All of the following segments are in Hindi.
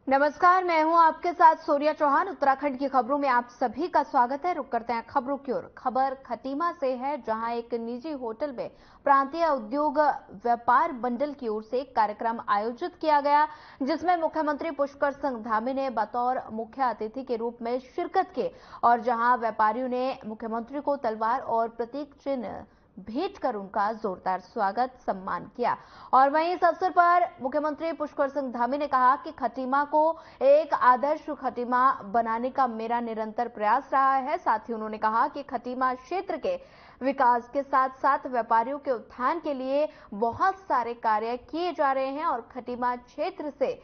नमस्कार, मैं हूं आपके साथ सूर्या चौहान। उत्तराखंड की खबरों में आप सभी का स्वागत है। रुक करते हैं खबरों की ओर। खबर खटीमा से है, जहां एक निजी होटल में प्रांतीय उद्योग व्यापार मंडल की ओर से एक कार्यक्रम आयोजित किया गया, जिसमें मुख्यमंत्री पुष्कर सिंह धामी ने बतौर मुख्य अतिथि के रूप में शिरकत की और जहां व्यापारियों ने मुख्यमंत्री को तलवार और प्रतीक चिन्ह भेंट कर उनका जोरदार स्वागत सम्मान किया। और वहीं इस अवसर पर मुख्यमंत्री पुष्कर सिंह धामी ने कहा कि खटीमा को एक आदर्श खटीमा बनाने का मेरा निरंतर प्रयास रहा है। साथ ही उन्होंने कहा कि खटीमा क्षेत्र के विकास के साथ साथ व्यापारियों के उत्थान के लिए बहुत सारे कार्य किए जा रहे हैं और खटीमा क्षेत्र से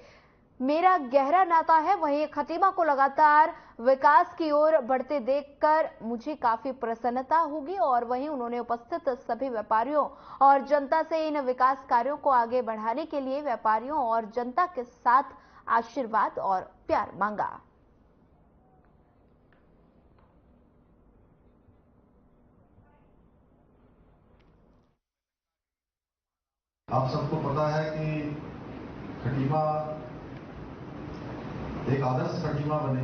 मेरा गहरा नाता है। वहीं खटीमा को लगातार विकास की ओर बढ़ते देखकर मुझे काफी प्रसन्नता होगी। और वहीं उन्होंने उपस्थित सभी व्यापारियों और जनता से इन विकास कार्यों को आगे बढ़ाने के लिए व्यापारियों और जनता के साथ आशीर्वाद और प्यार मांगा। आप सबको पता है कि खटीमा एक आदर्श खटीमा बने,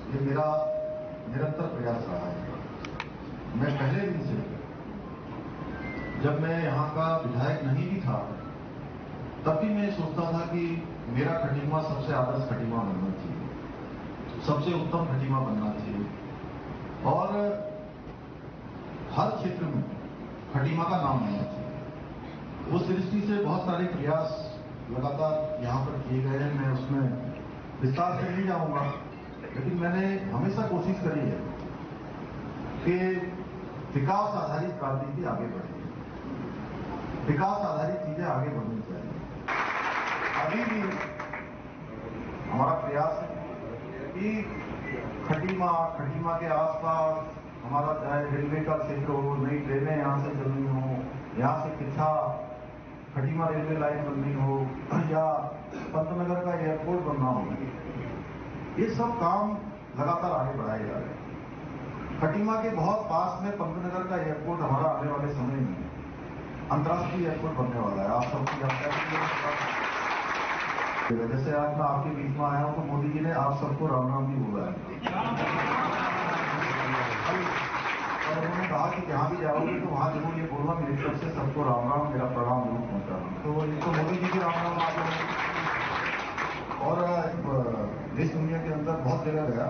ये मेरा निरंतर प्रयास रहा है। मैं पहले दिन से, जब मैं यहाँ का विधायक नहीं भी था, तब भी मैं सोचता था कि मेरा खटीमा सबसे आदर्श खटीमा बनना चाहिए, सबसे उत्तम खटीमा बनना चाहिए और हर क्षेत्र में खटीमा का नाम होना चाहिए। उस दृष्टि से बहुत सारे प्रयास लगातार यहाँ पर किए गए हैं। मैं उसमें विस्तार से नहीं जाऊंगा, लेकिन मैंने हमेशा कोशिश करी है कि विकास आधारित राजनीति आगे बढ़े, विकास आधारित चीजें आगे बढ़नी चाहिए। अभी भी हमारा प्रयास है कि खटीमा के आसपास हमारा चाहे रेलवे का क्षेत्र हो, नई ट्रेनें यहाँ से चलनी हो, यहाँ से किच्छा खटीमा रेलवे लाइन बननी हो या पंतनगर का एयरपोर्ट बनना हो, ये सब काम लगातार आगे बढ़ाए जा रहे हैं। खटीमा के बहुत पास में पंतनगर का एयरपोर्ट हमारा आने वाले समय में अंतर्राष्ट्रीय एयरपोर्ट बनने वाला है। आप सबकी जैसे आज मैं आपके बीच में आया हूं तो मोदी जी ने आप सबको राम राम भी बोला है और उन्होंने कहा कि जहां भी जाओगे तो वहां जरूर ये बोलना मेरी तरफ से सबको राम राम, मेरा प्रणाम जरूर पहुंचा। तो इसको मोदी जी की राम राम आप और देश दुनिया के अंदर बहुत जगह गया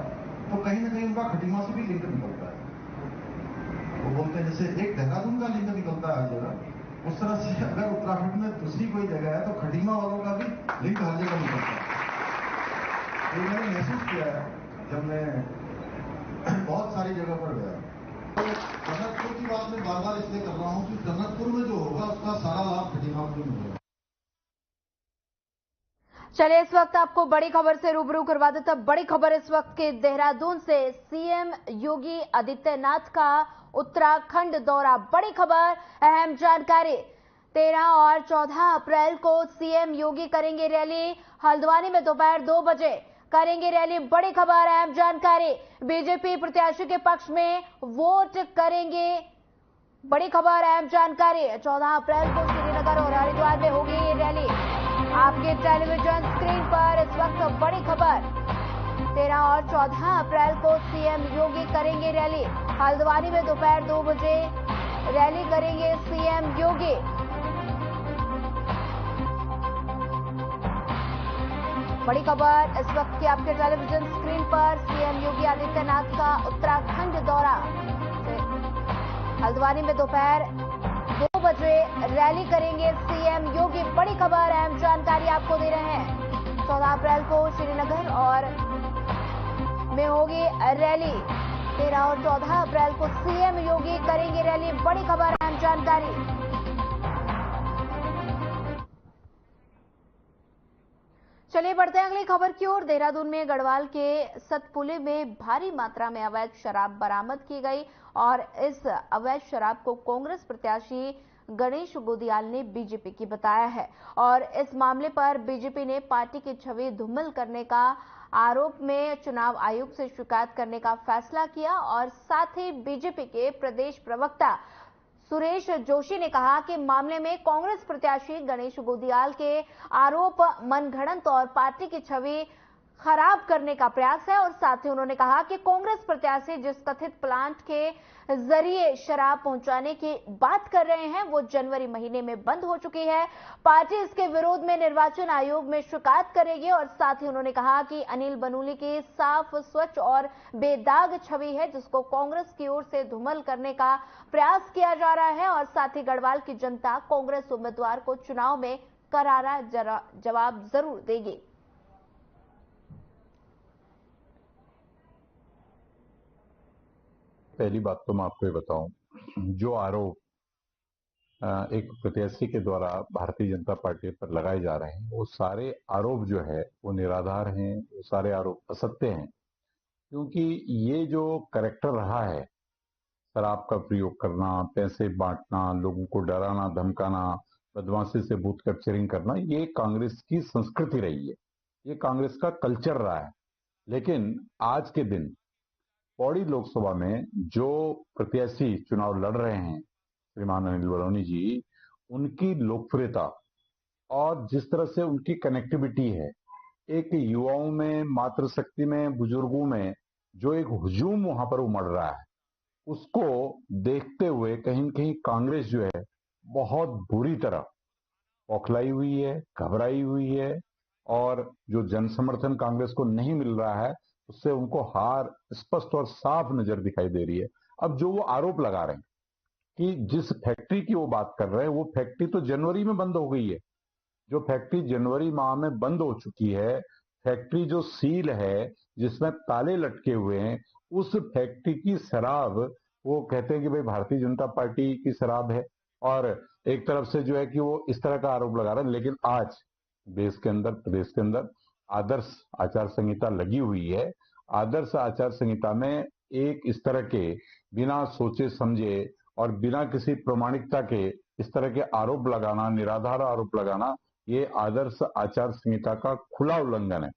तो कहीं ना कहीं उनका खटीमा से भी लिंक निकलता है। वो बोलते हैं जैसे एक देहरादून का लिंक निकलता है हर जगह, उस तरह से अगर उत्तराखंड में दूसरी कोई जगह है तो खटीमा वालों का भी लिंक हर जगह निकलता है। ये मैंने महसूस किया है जब मैं बहुत सारी जगह पर गया। तो टनकपुर की बात मैं बार बार इसलिए कर रहा हूँ कि टनकपुर में जो होगा उसका सारा लाभ खटीमा को मिलेगा। चलिए, इस वक्त आपको बड़ी खबर से रूबरू करवा देता। बड़ी खबर इस वक्त के देहरादून से। सीएम योगी आदित्यनाथ का उत्तराखंड दौरा। बड़ी खबर, अहम जानकारी। 13 और 14 अप्रैल को सीएम योगी करेंगे रैली। हल्द्वानी में दोपहर 2 बजे करेंगे रैली। बड़ी खबर, अहम जानकारी। बीजेपी प्रत्याशी के पक्ष में वोट करेंगे। बड़ी खबर, अहम जानकारी। 14 अप्रैल को श्रीनगर और हरिद्वार में होगी ये रैली। आपके टेलीविजन स्क्रीन पर इस वक्त बड़ी खबर। 13 और 14 अप्रैल को सीएम योगी करेंगे रैली। हल्द्वानी में दोपहर 2 बजे रैली करेंगे सीएम योगी। बड़ी खबर इस वक्त की आपके टेलीविजन स्क्रीन पर। सीएम योगी आदित्यनाथ का उत्तराखंड दौरा। हल्द्वानी में दोपहर 2 बजे रैली करेंगे सीएम योगी। बड़ी खबर, अहम जानकारी आपको दे रहे हैं। 14 अप्रैल को श्रीनगर और में होगी रैली। 13 और 14 अप्रैल को सीएम योगी करेंगे रैली। बड़ी खबर, अहम जानकारी। चलिए बढ़ते हैं अगली खबर की ओर। देहरादून में गढ़वाल के सतपुले में भारी मात्रा में अवैध शराब बरामद की गई और इस अवैध शराब को कांग्रेस प्रत्याशी गणेश गोदियाल ने बीजेपी की बताया है। और इस मामले पर बीजेपी ने पार्टी की छवि धूमिल करने का आरोप में चुनाव आयोग से शिकायत करने का फैसला किया। और साथ ही बीजेपी के प्रदेश प्रवक्ता सुरेश जोशी ने कहा कि मामले में कांग्रेस प्रत्याशी गणेश गोदियाल के आरोप मनगढ़ंत और पार्टी की छवि खराब करने का प्रयास है। और साथ ही उन्होंने कहा कि कांग्रेस प्रत्याशी जिस कथित प्लांट के जरिए शराब पहुंचाने की बात कर रहे हैं वो जनवरी महीने में बंद हो चुकी है। पार्टी इसके विरोध में निर्वाचन आयोग में शिकायत करेगी। और साथ ही उन्होंने कहा कि अनिल बनूली की साफ, स्वच्छ और बेदाग छवि है जिसको कांग्रेस की ओर से धूमिल करने का प्रयास किया जा रहा है। और साथ ही गढ़वाल की जनता कांग्रेस उम्मीदवार को चुनाव में करारा जवाब जरूर देगी। पहली बात तो मैं आपको ये बताऊं, जो आरोप एक प्रत्याशी के द्वारा भारतीय जनता पार्टी पर लगाए जा रहे हैं वो सारे आरोप जो है वो निराधार हैं, वो सारे आरोप असत्य हैं। क्योंकि ये जो कैरेक्टर रहा है, शराब का प्रयोग करना, पैसे बांटना, लोगों को डराना धमकाना, बदमाशी से बूथ कैप्चरिंग करना, ये कांग्रेस की संस्कृति रही है, ये कांग्रेस का कल्चर रहा है। लेकिन आज के दिन पौड़ी लोकसभा में जो प्रत्याशी चुनाव लड़ रहे हैं श्रीमान अनिल बलूनी जी, उनकी लोकप्रियता और जिस तरह से उनकी कनेक्टिविटी है, एक युवाओं में, मातृशक्ति में, बुजुर्गों में जो एक हुजूम वहां पर उमड़ रहा है, उसको देखते हुए कहीं न कहीं कांग्रेस जो है बहुत बुरी तरह बौखलाई हुई है, घबराई हुई है। और जो जन समर्थन कांग्रेस को नहीं मिल रहा है उससे उनको हार स्पष्ट और साफ नजर दिखाई दे रही है। अब जो वो आरोप लगा रहे हैं कि जिस फैक्ट्री की वो बात कर रहे हैं वो फैक्ट्री तो जनवरी में बंद हो गई है। जो फैक्ट्री जनवरी माह में बंद हो चुकी है, फैक्ट्री जो सील है जिसमें ताले लटके हुए हैं, उस फैक्ट्री की शराब वो कहते हैं कि भाई भारतीय जनता पार्टी की शराब है। और एक तरफ से जो है कि वो इस तरह का आरोप लगा रहा है। लेकिन आज देश के अंदर, प्रदेश के अंदर आदर्श आचार संहिता लगी हुई है। आदर्श आचार संहिता में एक इस तरह के बिना सोचे समझे और बिना किसी प्रमाणिकता के इस तरह के आरोप लगाना, निराधार आरोप लगाना, ये आदर्श आचार संहिता का खुला उल्लंघन है।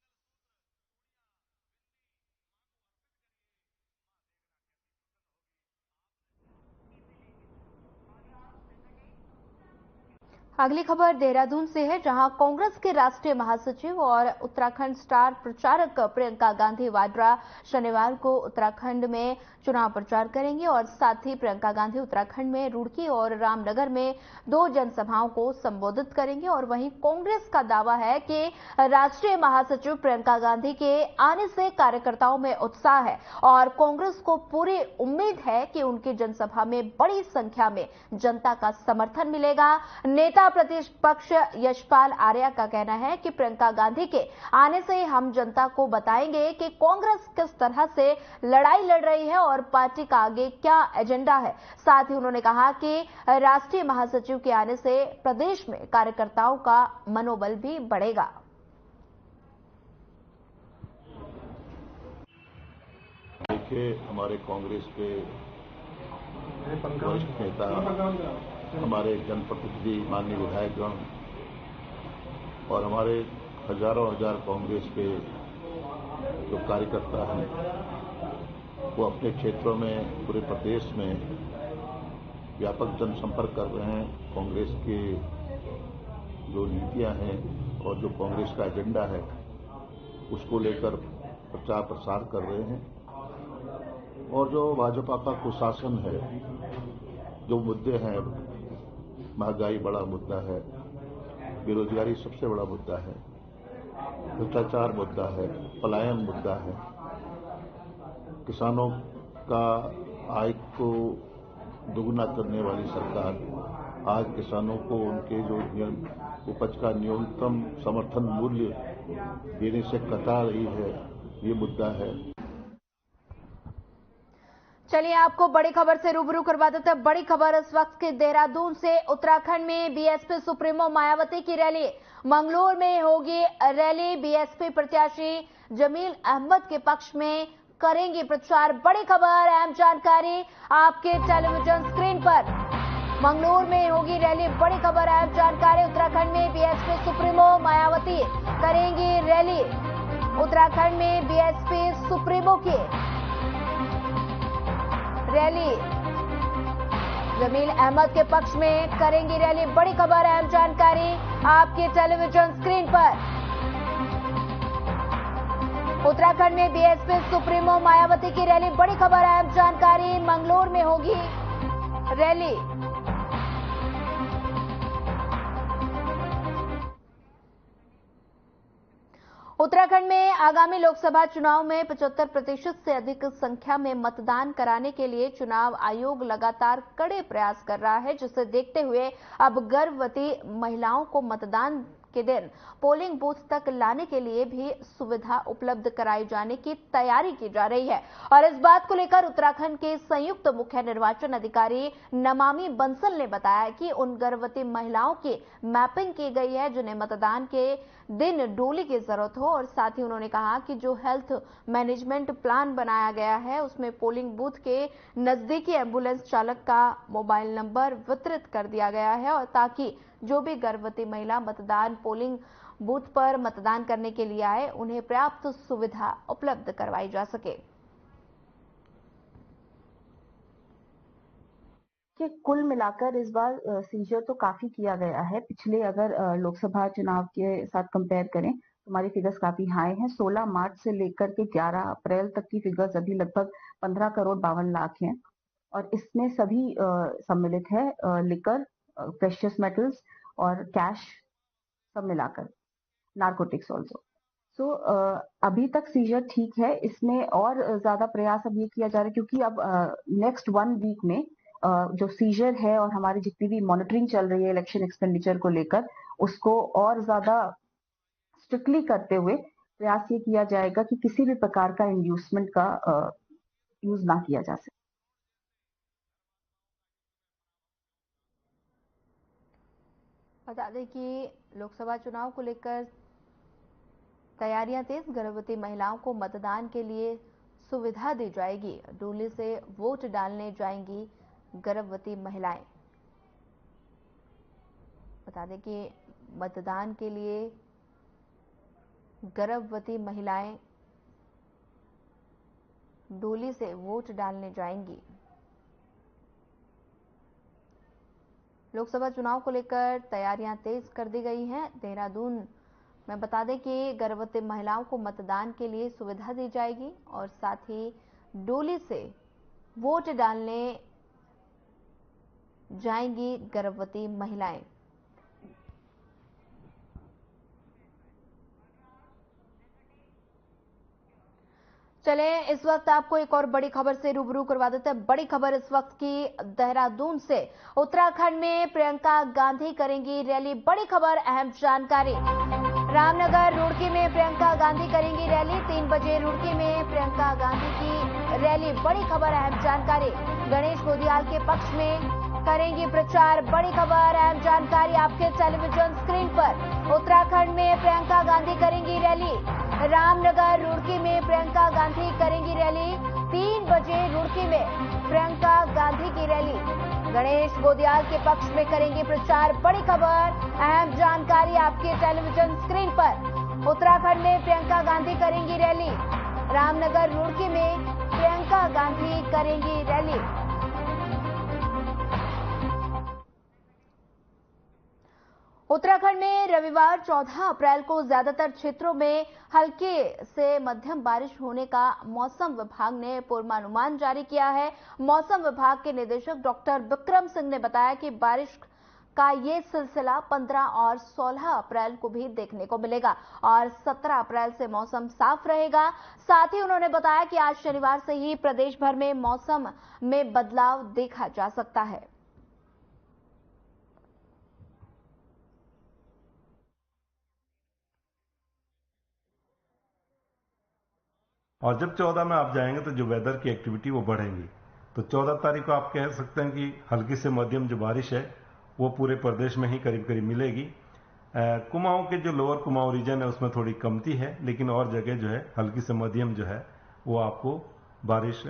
अगली खबर देहरादून से है, जहां कांग्रेस के राष्ट्रीय महासचिव और उत्तराखंड स्टार प्रचारक प्रियंका गांधी वाड्रा शनिवार को उत्तराखंड में चुनाव प्रचार करेंगे। और साथ ही प्रियंका गांधी उत्तराखंड में रुड़की और रामनगर में 2 जनसभाओं को संबोधित करेंगे। और वहीं कांग्रेस का दावा है कि राष्ट्रीय महासचिव प्रियंका गांधी के आने से कार्यकर्ताओं में उत्साह है और कांग्रेस को पूरी उम्मीद है कि उनकी जनसभा में बड़ी संख्या में जनता का समर्थन मिलेगा। नेता प्रतिपक्ष यशपाल आर्या का कहना है कि प्रियंका गांधी के आने से हम जनता को बताएंगे कि कांग्रेस किस तरह से लड़ाई लड़ रही है और पार्टी का आगे क्या एजेंडा है। साथ ही उन्होंने कहा कि राष्ट्रीय महासचिव के आने से प्रदेश में कार्यकर्ताओं का मनोबल भी बढ़ेगा। देखिए, हमारे कांग्रेस के वरिष्ठ नेता, हमारे जनप्रतिनिधि, माननीय विधायकगण और हमारे हजारों हजार कांग्रेस के जो कार्यकर्ता हैं वो अपने क्षेत्रों में, पूरे प्रदेश में व्यापक जनसंपर्क कर रहे हैं। कांग्रेस की जो नीतियां हैं और जो कांग्रेस का एजेंडा है उसको लेकर प्रचार प्रसार कर रहे हैं। और जो भाजपा का कुशासन है, जो मुद्दे हैं, महंगाई बड़ा मुद्दा है, बेरोजगारी सबसे बड़ा मुद्दा है, भ्रष्टाचार मुद्दा है, पलायन मुद्दा है, किसानों का आय को दुगुना करने वाली सरकार आज किसानों को उनके जो उपज का न्यूनतम समर्थन मूल्य देने से कतरा रही है, ये मुद्दा है। चलिए आपको बड़ी खबर से रूबरू करवा देते हैं। बड़ी खबर इस वक्त के देहरादून से। उत्तराखंड में बीएसपी सुप्रीमो मायावती की रैली, मंगलूर में होगी रैली। बीएसपी प्रत्याशी जमील अहमद के पक्ष में करेंगी प्रचार। बड़ी खबर, अहम जानकारी आपके टेलीविजन स्क्रीन पर। मंगलूर में होगी रैली, बड़ी खबर, अहम जानकारी। उत्तराखंड में बीएसपी सुप्रीमो मायावती करेंगी रैली। उत्तराखंड में बीएसपी सुप्रीमो की रैली जमील अहमद के पक्ष में करेंगी रैली। बड़ी खबर, अहम जानकारी आपके टेलीविजन स्क्रीन पर। उत्तराखंड में बीएसपी सुप्रीमो मायावती की रैली, बड़ी खबर, अहम जानकारी, मंगलोर में होगी रैली। उत्तराखंड में आगामी लोकसभा चुनाव में 75% से अधिक संख्या में मतदान कराने के लिए चुनाव आयोग लगातार कड़े प्रयास कर रहा है, जिसे देखते हुए अब गर्भवती महिलाओं को मतदान के दिन पोलिंग बूथ तक लाने के लिए भी सुविधा उपलब्ध कराई जाने की तैयारी की जा रही है। और इस बात को लेकर उत्तराखंड के संयुक्त मुख्य निर्वाचन अधिकारी नमामि बंसल ने बताया कि उन गर्भवती महिलाओं की मैपिंग की गई है जिन्हें मतदान के दिन डोली की जरूरत हो, और साथ ही उन्होंने कहा कि जो हेल्थ मैनेजमेंट प्लान बनाया गया है उसमें पोलिंग बूथ के नजदीकी एम्बुलेंस चालक का मोबाइल नंबर वितरित कर दिया गया है, और ताकि जो भी गर्भवती महिला मतदान पोलिंग बूथ पर मतदान करने के लिए आए उन्हें पर्याप्त सुविधा उपलब्ध करवाई जा सके। कि कुल मिलाकर इस बार सीजर तो काफी किया गया है। पिछले अगर लोकसभा चुनाव के साथ कंपेयर करें तो हमारी फिगर्स काफी हाई हैं। 16 मार्च से लेकर के 11 अप्रैल तक की फिगर्स अभी लगभग 15 करोड़ 52 लाख हैं, और इसमें सभी सम्मिलित है, लिकर, प्रेशियस मेटल्स और कैश सब मिलाकर, नार्कोटिक्स ऑल्सो। सो अभी तक सीजर ठीक है। इसमें और ज्यादा प्रयास अब ये किया जा रहा है क्योंकि अब नेक्स्ट 1 वीक में जो सीजर है और हमारी जितनी भी मॉनिटरिंग चल रही है इलेक्शन एक्सपेंडिचर को लेकर, उसको और ज्यादा स्ट्रिक्टली करते हुए प्रयास ये किया जाएगा कि किसी भी प्रकार का इंड्यूसमेंट का यूज ना किया जा सके। बता दें कि लोकसभा चुनाव को लेकर तैयारियां तेज, गर्भवती महिलाओं को मतदान के लिए सुविधा दी जाएगी, डोली से वोट डालने जाएंगी गर्भवती महिलाएं। बता दें कि मतदान के लिए गर्भवती महिलाएं डोली से वोट डालने जाएंगी। लोकसभा चुनाव को लेकर तैयारियां तेज कर दी गई हैं। देहरादून में बता दें कि गर्भवती महिलाओं को मतदान के लिए सुविधा दी जाएगी और साथ ही डोली से वोट डालने जाएंगी गर्भवती महिलाएं। चले इस वक्त आपको एक और बड़ी खबर से रूबरू करवा देते हैं। बड़ी खबर इस वक्त की देहरादून से। उत्तराखंड में प्रियंका गांधी करेंगी रैली, बड़ी खबर, अहम जानकारी। रामनगर रुड़की में प्रियंका गांधी करेंगी रैली, 3 बजे रुड़की में प्रियंका गांधी की रैली, बड़ी खबर, अहम जानकारी। गणेश गोदियाल के पक्ष में करेंगी प्रचार, बड़ी खबर, अहम जानकारी आपके टेलीविजन स्क्रीन पर। उत्तराखंड में प्रियंका गांधी करेंगी रैली, रामनगर रुड़की में प्रियंका गांधी करेंगी रैली, 3 बजे रुड़की में प्रियंका गांधी की रैली, गणेश गोदियाल के पक्ष में करेंगी प्रचार, बड़ी खबर, अहम जानकारी आपके टेलीविजन स्क्रीन पर। उत्तराखंड में प्रियंका गांधी करेंगी रैली, रामनगर रुड़की में प्रियंका गांधी करेंगी रैली। उत्तराखंड में रविवार 14 अप्रैल को ज्यादातर क्षेत्रों में हल्की से मध्यम बारिश होने का मौसम विभाग ने पूर्वानुमान जारी किया है। मौसम विभाग के निदेशक डॉक्टर विक्रम सिंह ने बताया कि बारिश का ये सिलसिला 15 और 16 अप्रैल को भी देखने को मिलेगा और 17 अप्रैल से मौसम साफ रहेगा। साथ ही उन्होंने बताया कि आज शनिवार से ही प्रदेश भर में मौसम में बदलाव देखा जा सकता है। और जब 14 में आप जाएंगे तो जो वेदर की एक्टिविटी वो बढ़ेंगी। तो 14 तारीख को आप कह सकते हैं कि हल्की से मध्यम जो बारिश है वो पूरे प्रदेश में ही करीब करीब मिलेगी। कुमाऊं के जो लोअर कुमाऊं रीजन है उसमें थोड़ी कमती है, लेकिन और जगह जो है हल्की से मध्यम जो है वो आपको बारिश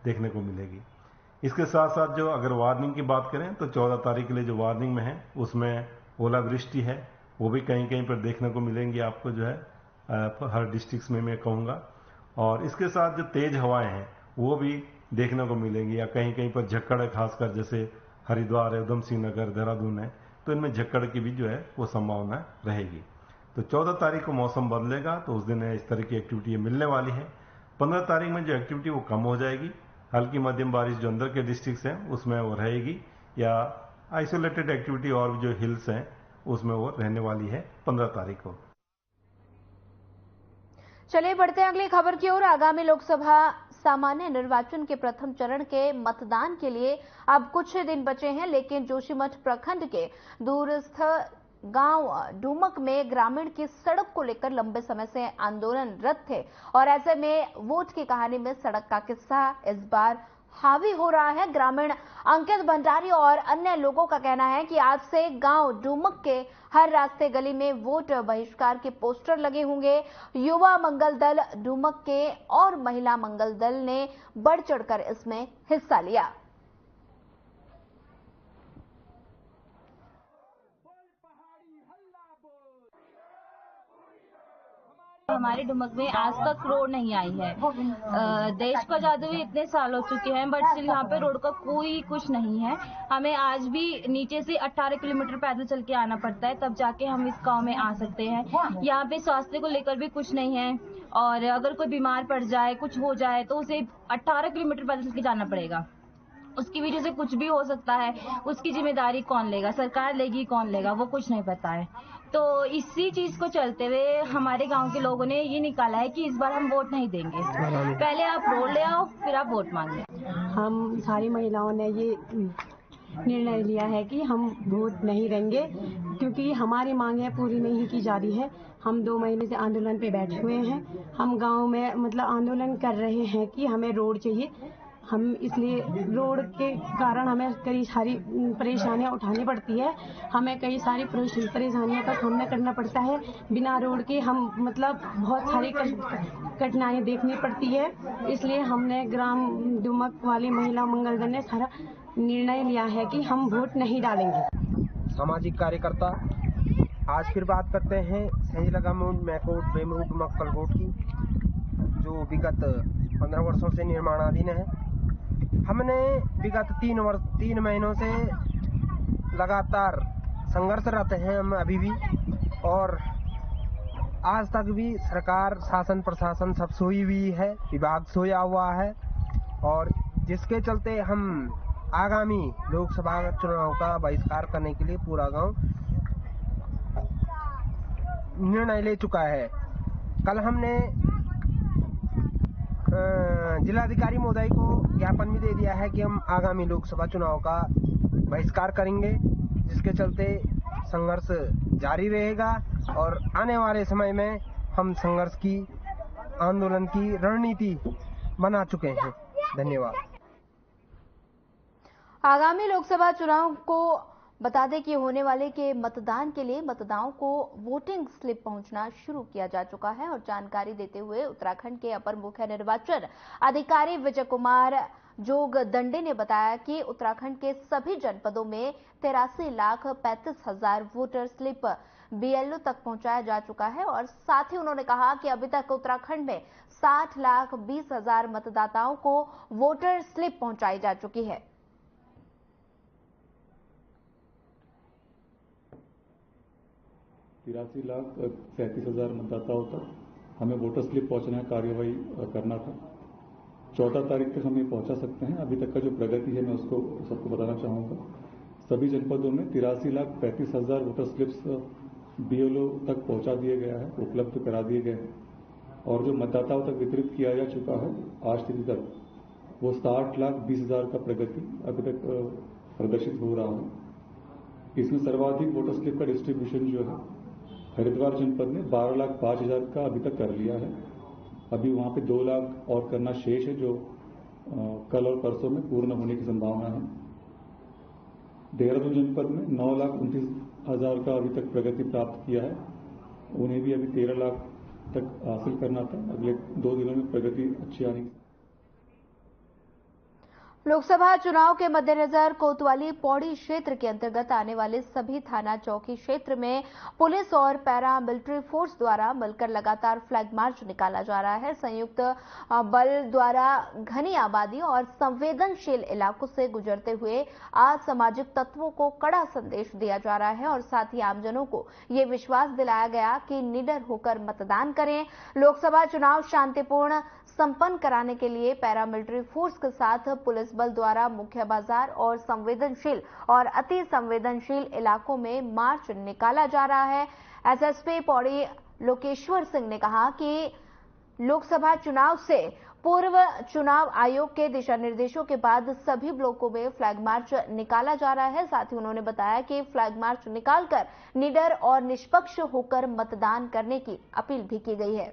देखने को मिलेगी। इसके साथ साथ जो अगर वार्निंग की बात करें तो 14 तारीख के लिए जो वार्निंग में है उसमें ओलावृष्टि है, वो भी कहीं कहीं पर देखने को मिलेंगी आपको जो है हर डिस्ट्रिक्ट में मैं कहूँगा। और इसके साथ जो तेज हवाएं हैं वो भी देखने को मिलेंगी, या कहीं कहीं पर झक्कड़ है, खासकर जैसे हरिद्वार है, उधम सिंह नगर, देहरादून है, तो इनमें झक्कड़ की भी जो है वो संभावना रहेगी। तो 14 तारीख को मौसम बदलेगा तो उस दिन इस तरह की एक्टिविटी मिलने वाली है। 15 तारीख में जो एक्टिविटी वो कम हो जाएगी, हल्की मध्यम बारिश जो अंदर के डिस्ट्रिक्ट्स हैं उसमें वो रहेगी, या आइसोलेटेड एक्टिविटी और जो हिल्स हैं उसमें वो रहने वाली है 15 तारीख को। चलिए बढ़ते हैं अगली खबर की ओर। आगामी लोकसभा सामान्य निर्वाचन के प्रथम चरण के मतदान के लिए अब कुछ दिन बचे हैं, लेकिन जोशीमठ प्रखंड के दूरस्थ गांव डूमक में ग्रामीण की सड़क को लेकर लंबे समय से आंदोलनरत थे और ऐसे में वोट की कहानी में सड़क का किस्सा इस बार हावी हो रहा है। ग्रामीण अंकित भंडारी और अन्य लोगों का कहना है कि आज से गांव डूमक के हर रास्ते गली में वोट बहिष्कार के पोस्टर लगे होंगे। युवा मंगल दल डूमक के और महिला मंगल दल ने बढ़ चढ़कर इसमें हिस्सा लिया। हमारे डुमक में आज तक रोड नहीं आई है। देश को आजादी हुए इतने साल हो चुके हैं, बट स्टिल यहाँ पे रोड का कोई कुछ नहीं है। हमें आज भी नीचे से 18 किलोमीटर पैदल चल के आना पड़ता है, तब जाके हम इस गांव में आ सकते हैं। यहाँ पे स्वास्थ्य को लेकर भी कुछ नहीं है, और अगर कोई बीमार पड़ जाए, कुछ हो जाए, तो उसे 18 किलोमीटर पैदल चल के जाना पड़ेगा। उसकी वजह से कुछ भी हो सकता है। उसकी जिम्मेदारी कौन लेगा? सरकार लेगी, कौन लेगा, वो कुछ नहीं पता है। तो इसी चीज को चलते हुए हमारे गांव के लोगों ने ये निकाला है कि इस बार हम वोट नहीं देंगे। पहले आप रोड ले आओ, फिर आप वोट मांग लें। हम सारी महिलाओं ने ये निर्णय लिया है कि हम वोट नहीं देंगे, क्योंकि हमारी मांगें पूरी नहीं की जा रही है। हम 2 महीने से आंदोलन पे बैठे हुए हैं। हम गांव में मतलब आंदोलन कर रहे हैं कि हमें रोड चाहिए। हम इसलिए रोड के कारण हमें कई सारी परेशानियां उठानी पड़ती है। हमें कई सारी परेशानियों का सामना करना पड़ता है। बिना रोड के हम मतलब बहुत सारी कठिनाइयां देखनी पड़ती है। इसलिए हमने ग्राम डुमक वाली महिला मंगल दल ने सारा निर्णय लिया है कि हम वोट नहीं डालेंगे। सामाजिक कार्यकर्ता आज फिर बात करते हैं सहेजलगा मैकोट बेमरू डुमक कलकोट की, जो विगत 15 वर्षों से निर्माणाधीन है। हमने विगत 3 महीनों से लगातार संघर्षरत हैं हम अभी भी, और आज तक भी सरकार, शासन, प्रशासन सब सोई हुई है, विभाग सोया हुआ है, और जिसके चलते हम आगामी लोकसभा चुनाव का बहिष्कार करने के लिए पूरा गांव निर्णय ले चुका है। कल हमने जिलाधिकारी महोदय को ज्ञापन भी दे दिया है कि हम आगामी लोकसभा चुनाव का बहिष्कार करेंगे, जिसके चलते संघर्ष जारी रहेगा और आने वाले समय में हम संघर्ष की, आंदोलन की रणनीति बना चुके हैं। धन्यवाद। आगामी लोकसभा चुनाव को बता दें कि होने वाले के मतदान के लिए मतदाताओं को वोटिंग स्लिप पहुंचना शुरू किया जा चुका है और जानकारी देते हुए उत्तराखंड के अपर मुख्य निर्वाचन अधिकारी विजय कुमार जोग दंडे ने बताया कि उत्तराखंड के सभी जनपदों में 83,35,000 वोटर स्लिप बीएलओ तक पहुंचाया जा चुका है और साथ ही उन्होंने कहा कि अभी तक उत्तराखंड में 60,20,000 मतदाताओं को वोटर स्लिप पहुंचाई जा चुकी है। तिरासी लाख 37,000 मतदाताओं तक हमें वोटर स्लिप पहुंचने का कार्यवाही करना था। 14 तारीख तक हम ये पहुंचा सकते हैं। अभी तक का जो प्रगति है मैं उसको सबको बताना चाहूँगा। सभी जनपदों में 83,35,000 वोटर स्लिप्स बीएलओ तक पहुंचा दिए गया है, उपलब्ध करा दिए गए हैं, और जो मतदाताओं तक वितरित किया जा चुका है आज तिथि तक, वो 60,20,000 का प्रगति अभी तक प्रदर्शित हो रहा है। इसमें सर्वाधिक वोटर स्लिप का डिस्ट्रीब्यूशन जो है हरिद्वार जनपद ने 12,05,000 का अभी तक कर लिया है। अभी वहां पे 2 लाख और करना शेष है, जो कल और परसों में पूर्ण होने की संभावना है। देहरादून जनपद में 9,29,000 का अभी तक प्रगति प्राप्त किया है, उन्हें भी अभी 13 लाख तक हासिल करना था। अगले 2 दिनों में प्रगति अच्छी आनी। लोकसभा चुनाव के मद्देनजर कोतवाली पौड़ी क्षेत्र के अंतर्गत आने वाले सभी थाना चौकी क्षेत्र में पुलिस और पैरा मिलिट्री फोर्स द्वारा मिलकर लगातार फ्लैग मार्च निकाला जा रहा है। संयुक्त बल द्वारा घनी आबादी और संवेदनशील इलाकों से गुजरते हुए असामाजिक तत्वों को कड़ा संदेश दिया जा रहा है और साथ ही आमजनों को ये विश्वास दिलाया गया कि निडर होकर मतदान करें। लोकसभा चुनाव शांतिपूर्ण संपन्न कराने के लिए पैरामिलिट्री फोर्स के साथ पुलिस बल द्वारा मुख्य बाजार और संवेदनशील और अति संवेदनशील इलाकों में मार्च निकाला जा रहा है। एसएसपी पौड़ी लोकेश्वर सिंह ने कहा कि लोकसभा चुनाव से पूर्व चुनाव आयोग के दिशा निर्देशों के बाद सभी ब्लॉकों में फ्लैग मार्च निकाला जा रहा है। साथ ही उन्होंने बताया कि फ्लैग मार्च निकालकर निडर और निष्पक्ष होकर मतदान करने की अपील भी की गई है।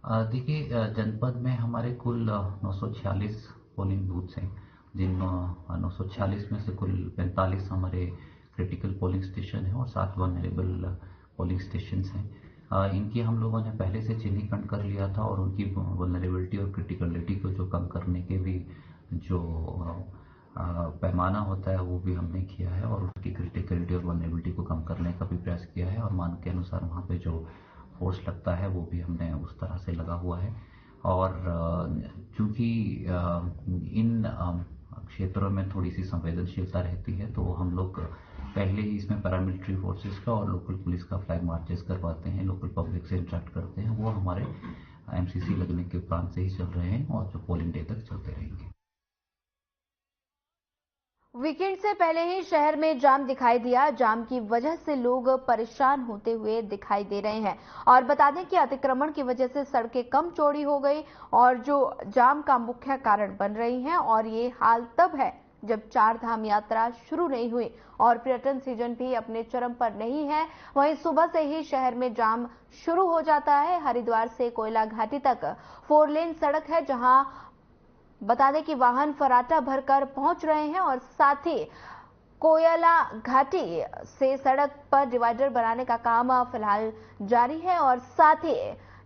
देखिए, जनपद में हमारे कुल 946 पोलिंग बूथ्स हैं, जिन 946 में से कुल 45 हमारे क्रिटिकल पोलिंग स्टेशन हैं और 7 वनरेबल पोलिंग स्टेशंस हैं। इनकी हम लोगों ने पहले से चिन्हीकरण कर लिया था और उनकी वनरेबिलिटी और क्रिटिकलिटी को जो कम करने के भी जो पैमाना होता है वो भी हमने किया है और उसकी क्रिटिकलिटी और वनरेबिलिटी को कम करने का भी प्रयास किया है और मानक के अनुसार वहाँ पे जो फोर्स लगता है वो भी हमने उस तरह से लगा हुआ है। और चूंकि इन क्षेत्रों में थोड़ी सी संवेदनशीलता रहती है तो हम लोग पहले ही इसमें पैरामिलिट्री फोर्सेस का और लोकल पुलिस का फ्लैग मार्चेस करवाते हैं, लोकल पब्लिक से इंटरेक्ट करते हैं। वो हमारे एमसीसी लगने के उपरांत से ही चल रहे हैं और जो पोलिंग डे तक चलते रहेंगे। वीकेंड से पहले ही शहर में जाम दिखाई दिया। जाम की वजह से लोग परेशान होते हुए दिखाई दे रहे हैं और बता दें कि अतिक्रमण की वजह से सड़कें कम चौड़ी हो गई और जो जाम का मुख्य कारण बन रही हैं। और ये हाल तब है जब चार धाम यात्रा शुरू नहीं हुई और पर्यटन सीजन भी अपने चरम पर नहीं है। वहीं सुबह से ही शहर में जाम शुरू हो जाता है। हरिद्वार से कोयला घाटी तक 4 लेन सड़क है, जहां बता दें कि वाहन फराटा भरकर पहुंच रहे हैं और साथ ही कोयला घाटी से सड़क पर डिवाइडर बनाने का काम फिलहाल जारी है और साथ ही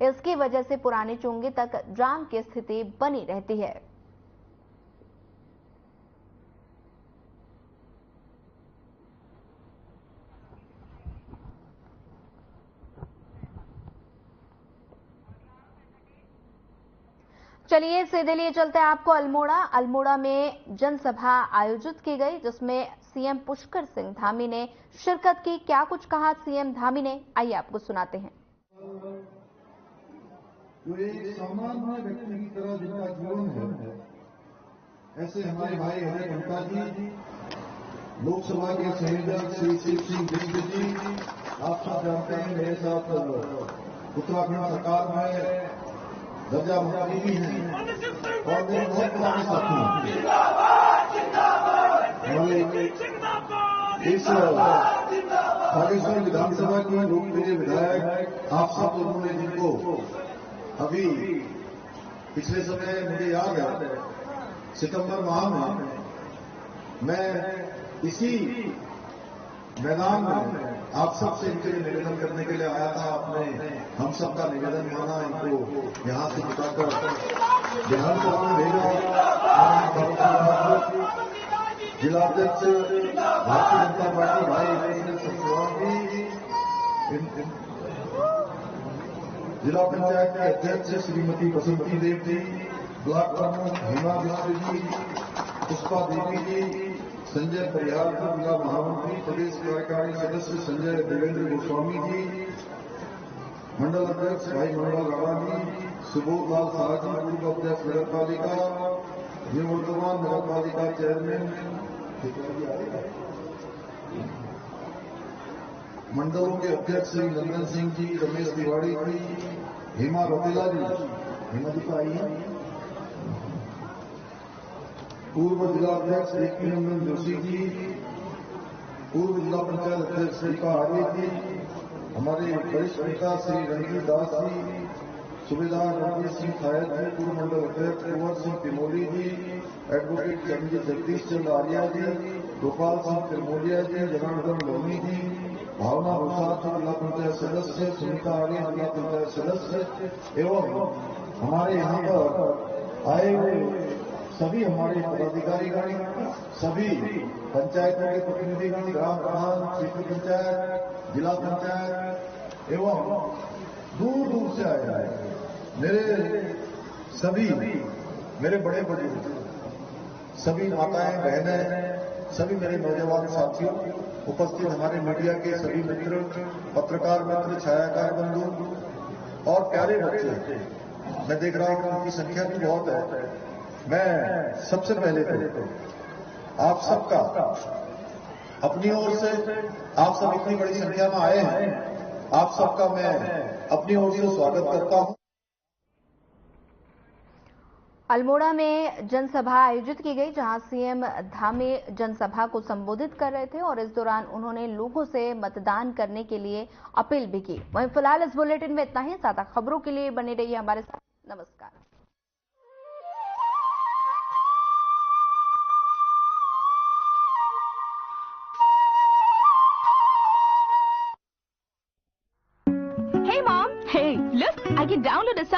इसकी वजह से पुरानी चुंगी तक जाम की स्थिति बनी रहती है। चलिए सीधे लिए चलते हैं आपको अल्मोड़ा में जनसभा आयोजित की गई, जिसमें सीएम पुष्कर सिंह धामी ने शिरकत की। क्या कुछ कहा सीएम धामी ने, आइए आपको सुनाते हैं। जो एक सामान्य व्यक्ति की तरह जिनका जीवन है, ऐसे हमारे भाई हरे घंटा जी, लोकसभा के संयोजक श्री शिव सिंह बिस्मिल जी, आप सब जानते हैं मेरे साथ उत्तराखंड सरकार में दर्जा मुख्तारी भी हैं और मेरे बहुत पुराने साथी हैं। इस बागेश्वर विधानसभा की लोकप्रिय विधायक आप सब लोगों ने जिनको अभी पिछले समय मुझे याद है सितंबर माह में मैं इसी मैदान में आप सबसे इनके लिए निवेदन करने के लिए आया था। आपने हम सबका निवेदन माना, इनको यहां से बुलाकर बिहार को भेजा। जिलाध्यक्ष भारतीय जनता पार्टी भाई जिला पंचायत के अध्यक्ष श्रीमती बसंती देव जी, ब्लॉक प्रमुख हेमा बिस्मिल जी, पुष्पा देवी जी, संजय परिहार जिला महामंत्री प्रदेश कार्यकारी सदस्य संजय देवेंद्र गोस्वामी जी, मंडल अध्यक्ष भाई मनोहर राणा जी, सुबोध लाल शाह जी, पूर्व अध्यक्ष नगर पालिका, निवर्तमान नगर पालिका चेयरमैन मंडलों के अध्यक्ष श्री नंदन सिंह जी, रमेश तिवारी जी, हेमा रौतेला जी, हेमा जी आई है, पूर्व जिला अध्यक्ष एक नंदन जोशी जी, पूर्व जिला पंचायत अध्यक्ष दीपा आर्य जी, हमारे वरिष्ठ नेता श्री रणजीत दास जी, सूबेदार रणजीत सिंह खायत जी, पूर्व मंडल अध्यक्ष कुंवर सिंह तिमोली जी, एडवोकेट चंद्र जगदीश चंद्र आर्या जी, गोपाल सिंह तिरमोलिया जी, जनार्दन लोनी जी, भावना प्रसाद जिला पंचायत सदस्य, सुनीता आर्य जिला पंचायत सदस्य एवं हमारे यहाँ पर आए हुए सभी हमारे पदाधिकारीगण, सभी पंचायतों के प्रतिनिधिगण, ग्राम प्रधान, क्षेत्र पंचायत, जिला पंचायत एवं दूर दूर से आए हैं। मेरे बड़े बुजुर्ग, सभी माताएं, बहनें, सभी मेरे नौजवान साथियों, उपस्थित हमारे मीडिया के सभी मित्र, पत्रकार मित्र, छायाकार बंधु और प्यारे बच्चे, मैं देख रहा हूं कि उनकी संख्या भी बहुत है। मैं सबसे पहले तो आप सबका अपनी ओर से, आप सब इतनी बड़ी संख्या में आए हैं, आप सबका मैं अपनी ओर से स्वागत करता हूं। अल्मोड़ा में जनसभा आयोजित की गई, जहां सीएम धामी जनसभा को संबोधित कर रहे थे और इस दौरान उन्होंने लोगों से मतदान करने के लिए अपील भी की। वहीं फिलहाल इस बुलेटिन में इतना ही। ज्यादा खबरों के लिए बने रहिए हमारे साथ। नमस्कार। Hey mom, hey, look, I can download a song.